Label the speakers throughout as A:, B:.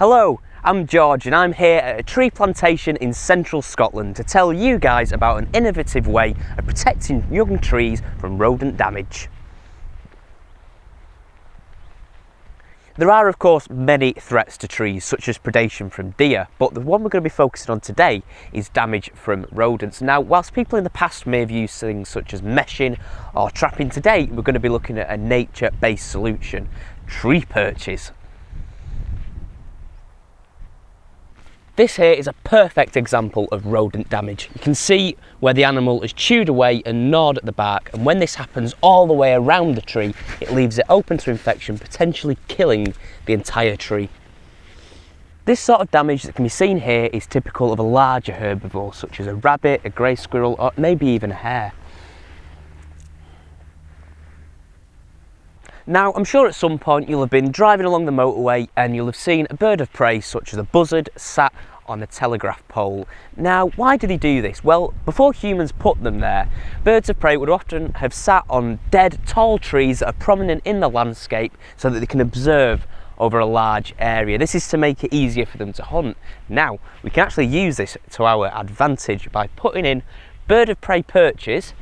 A: Hello, I'm George and I'm here at a tree plantation in central Scotland to tell you guys about an innovative way of protecting young trees from rodent damage. There are of course many threats to trees, such as predation from deer, but the one we're going to be focusing on today is damage from rodents. Now, whilst people in the past may have used things such as meshing or trapping, today we're going to be looking at a nature-based solution: tree perches. This here is a perfect example of rodent damage. You can see where the animal has chewed away and gnawed at the bark, and when this happens all the way around the tree, it leaves it open to infection, potentially killing the entire tree. This sort of damage that can be seen here is typical of a larger herbivore such as a rabbit, a grey squirrel, or maybe even a hare. Now, I'm sure at some point you'll have been driving along the motorway and you'll have seen a bird of prey such as a buzzard sat on a telegraph pole. Now, why did he do this? Well, before humans put them there, birds of prey would often have sat on dead, tall trees that are prominent in the landscape so that they can observe over a large area. This is to make it easier for them to hunt. Now, we can actually use this to our advantage by putting in bird of prey perches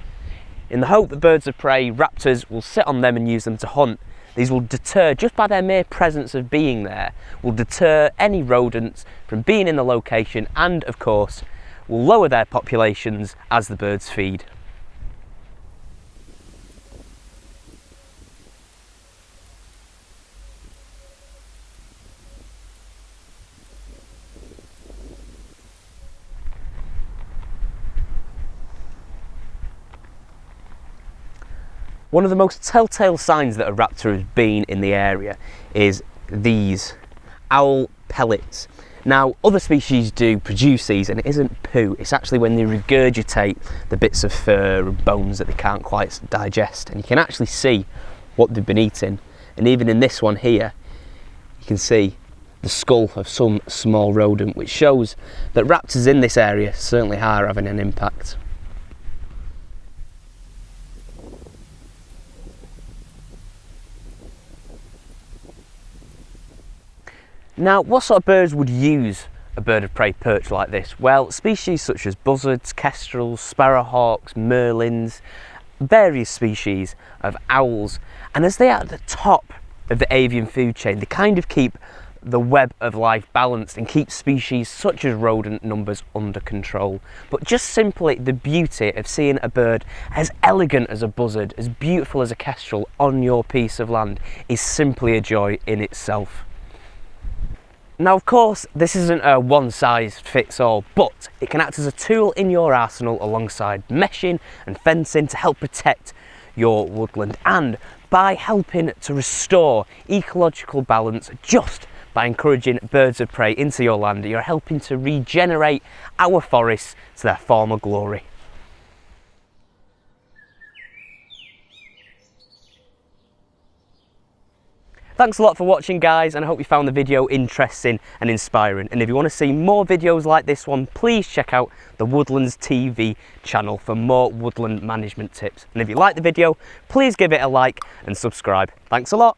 A: in the hope that birds of prey, raptors, will sit on them and use them to hunt. These will deter, just by their mere presence of being there, will deter any rodents from being in the location, and of course will lower their populations as the birds feed. One of the most telltale signs that a raptor has been in the area is these owl pellets. Now, other species do produce these, and it isn't poo, it's actually when they regurgitate the bits of fur and bones that they can't quite digest, and you can actually see what they've been eating. And even in this one here, you can see the skull of some small rodent, which shows that raptors in this area certainly are having an impact. Now, what sort of birds would use a bird of prey perch like this? Well, species such as buzzards, kestrels, sparrowhawks, merlins, various species of owls, and as they are at the top of the avian food chain, they kind of keep the web of life balanced and keep species such as rodent numbers under control. But just simply the beauty of seeing a bird as elegant as a buzzard, as beautiful as a kestrel on your piece of land is simply a joy in itself. Now, of course, this isn't a one-size-fits-all, but it can act as a tool in your arsenal alongside meshing and fencing to help protect your woodland, and by helping to restore ecological balance just by encouraging birds of prey into your land, you're helping to regenerate our forests to their former glory. Thanks a lot for watching, guys, and I hope you found the video interesting and inspiring. And if you want to see more videos like this one, please check out the Woodlands TV channel for more woodland management tips. And if you like the video, please give it a like and subscribe. Thanks a lot.